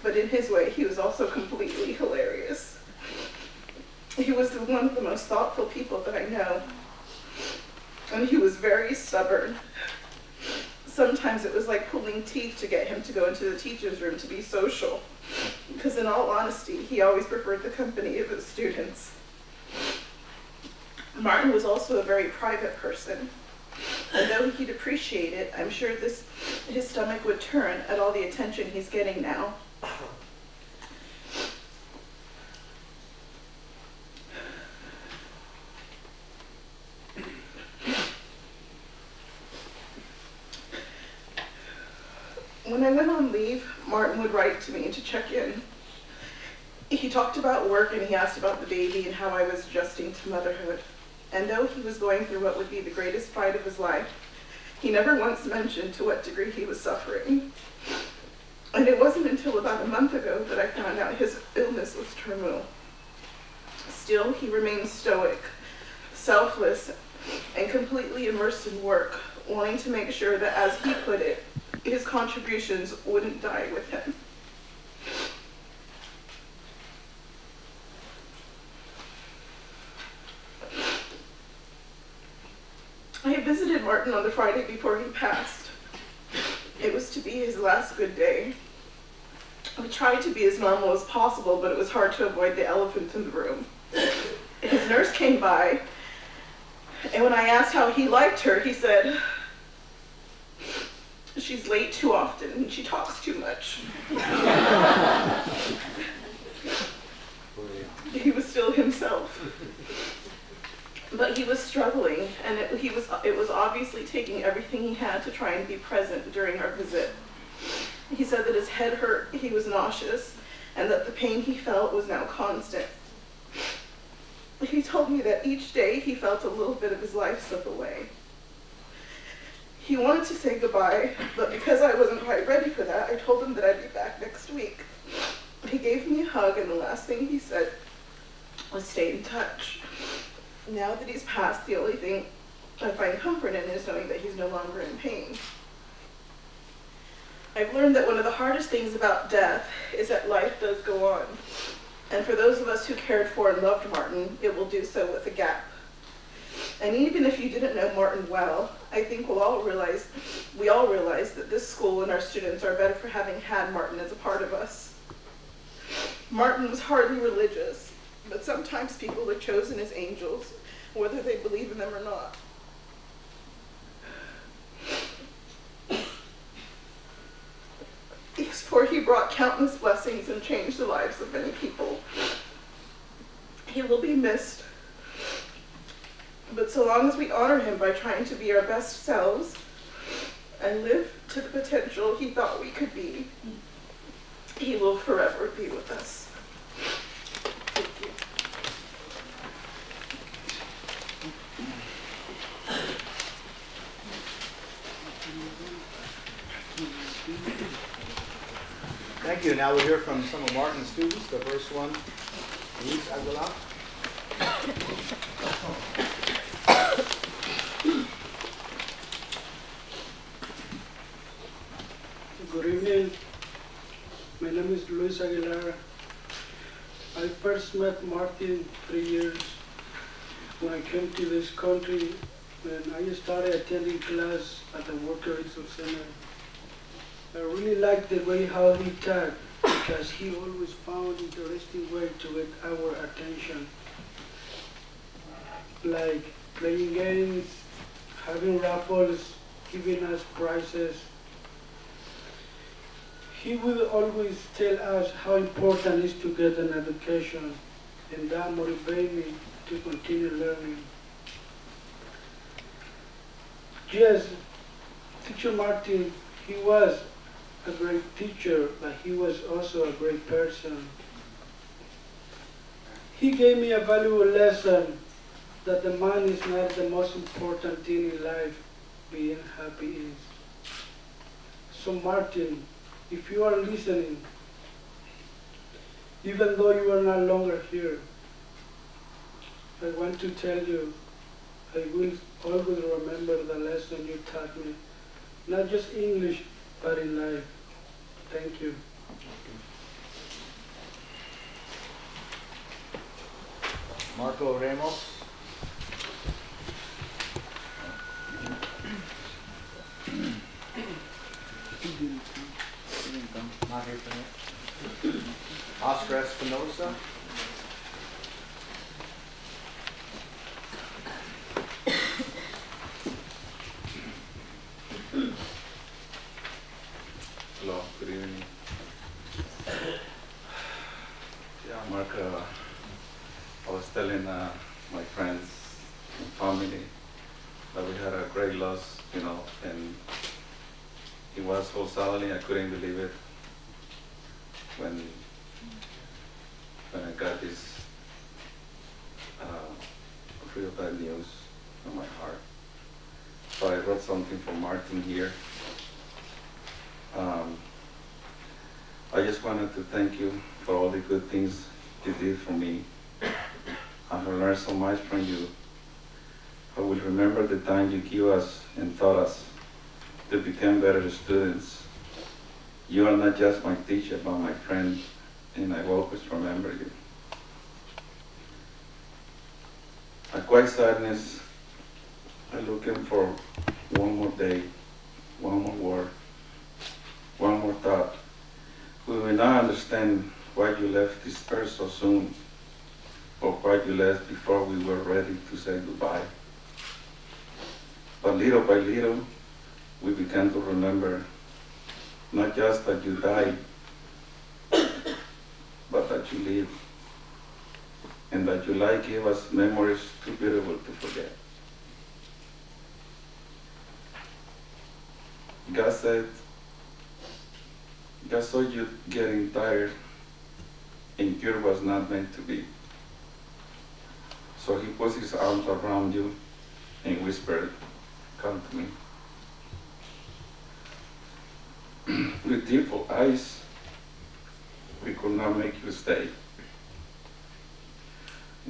but in his way, he was also completely hilarious. He was one of the most thoughtful people that I know, and he was very stubborn. Sometimes it was like pulling teeth to get him to go into the teacher's room to be social, because in all honesty, he always preferred the company of his students. Martin was also a very private person, and though he'd appreciate it, I'm sure his stomach would turn at all the attention he's getting now. When I went on leave, Martin would write to me to check in. He talked about work and he asked about the baby and how I was adjusting to motherhood. And though he was going through what would be the greatest fight of his life, he never once mentioned to what degree he was suffering. And it wasn't until about a month ago that I found out his illness was terminal. Still, he remained stoic, selfless, and completely immersed in work, wanting to make sure that, as he put it, his contributions wouldn't die with him. I visited Martin on the Friday before he passed. It was to be his last good day. We tried to be as normal as possible, but it was hard to avoid the elephant in the room. His nurse came by, and when I asked how he liked her, he said, "She's late too often and she talks too much." He was still himself. But he was struggling, and it was obviously taking everything he had to try and be present during our visit. He said that his head hurt, he was nauseous, and that the pain he felt was now constant. He told me that each day he felt a little bit of his life slip away. He wanted to say goodbye, but because I wasn't quite ready for that, I told him that I'd be back next week. He gave me a hug, and the last thing he said was stay in touch. Now that he's passed, the only thing I find comfort in is knowing that he's no longer in pain. I've learned that one of the hardest things about death is that life does go on. And for those of us who cared for and loved Martin, it will do so with a gap. And even if you didn't know Martin well, I think we all realize that this school and our students are better for having had Martin as a part of us. Martin was hardly religious, but sometimes people are chosen as angels, whether they believe in them or not. For he brought countless blessings and changed the lives of many people. He will be missed, but so long as we honor him by trying to be our best selves and live to the potential he thought we could be, he will forever be with us. Thank you. Thank you. Now we'll hear from some of Martin's students. The first one, Luis Aguilar. Good evening. My name is Luis Aguilar. I first met Martin 3 years when I came to this country, and I started attending class at the Worker Resource Center. I really liked the way how he taught, because he always found interesting way to get our attention. Like playing games, having raffles, giving us prizes. He would always tell us how important it is to get an education, and that motivated me to continue learning. Yes, Teacher Martin, he was a great teacher, but he was also a great person. He gave me a valuable lesson that the money is not the most important thing in life, being happy is. So Martin, if you are listening, even though you are no longer here, I want to tell you, I will always remember the lesson you taught me, not just English, but in life. Thank you. Marco Ramos. Not here tonight. Oscar Espinosa. Hello, good evening. Yeah, Mark, I was telling my friends and family that we had a great loss, you know, and it was so suddenly I couldn't believe it when I got this real bad news on my heart. So I wrote something for Martin here. I just wanted to thank you for all the good things you did for me. I have learned so much from you. I will remember the time you gave us and taught us to become better students. You are not just my teacher, but my friend, and I will always remember you. A quiet sadness, I'm looking for one more day, one more word, one more thought. We will not understand why you left this earth so soon, or why you left before we were ready to say goodbye. But little by little, we began to remember not just that you died, but that you lived, and that your life gave us memories too beautiful to forget. God saw you getting tired, and cure was not meant to be. So he put his arms around you and whispered, "Come to me." With tearful eyes, we could not make you stay.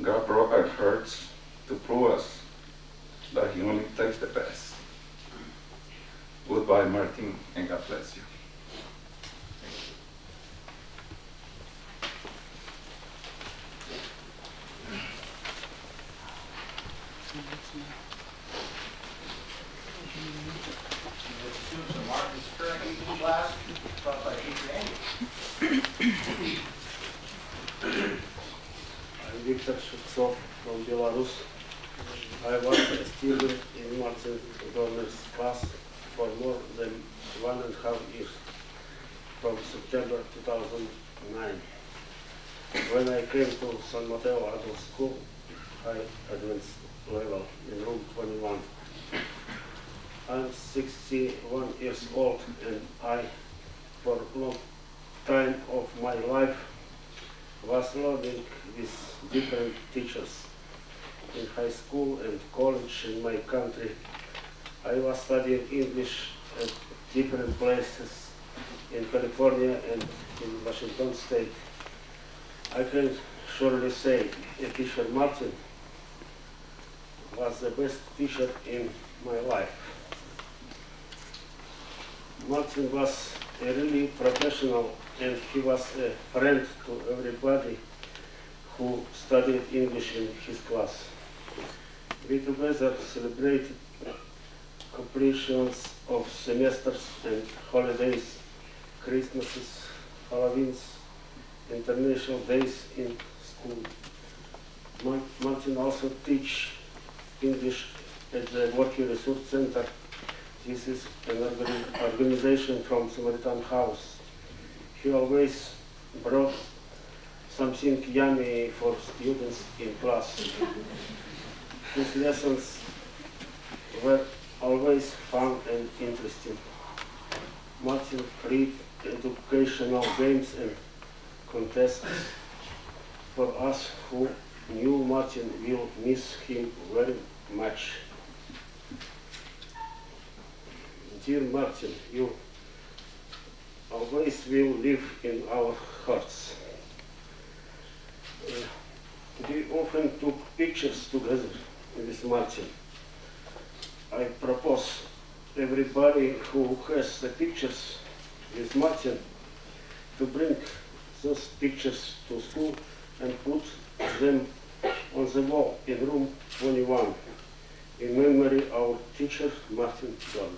God broke our hearts to prove us that he only takes the best. Goodbye, Martin, and God bless you. Students of Martin's current evening class, taught by Teacher Andy. I'm Victor Shevtsov from Belarus. I was a student in Martin Governor's class for more than 1.5 years, from September 2009. When I came to San Mateo Adult School, I advanced level in room 21. I'm 61 years old, and I, for a long time of my life, was learning with different teachers. In high school and college in my country, I was studying English at different places in California and in Washington State. I can surely say teacher Martin was the best teacher in my life. Martin was a really professional, and he was a friend to everybody who studied English in his class. We together celebrated completions of semesters and holidays, Christmases, Halloweens, international days in school. Martin also teaches English at the Working Resource Center. This is an organization from Samaritan House. He always brought something yummy for students in class. His lessons were always fun and interesting. Martin led educational games and contests. For us who knew Martin, will miss him very much. Dear Martin, you always will live in our hearts. We often took pictures together with Martin. I propose everybody who has the pictures with Martin to bring those pictures to school and put them on the wall in room 21 in memory of our teacher, Martin Gold.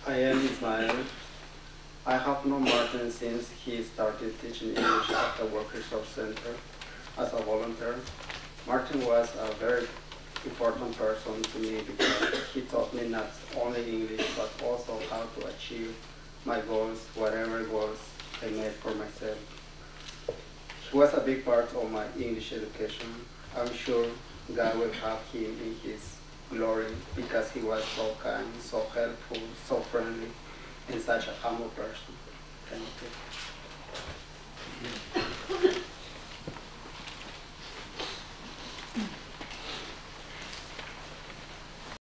I am Ismael. I have known Martin since he started teaching English at the Work Resource Center as a volunteer. Martin was a very important person to me because he taught me not only English but also how to achieve my goals, whatever goals I made for myself. He was a big part of my English education. I'm sure God will have him in his glory because he was so kind, so helpful, so friendly, and such a humble person. Thank you.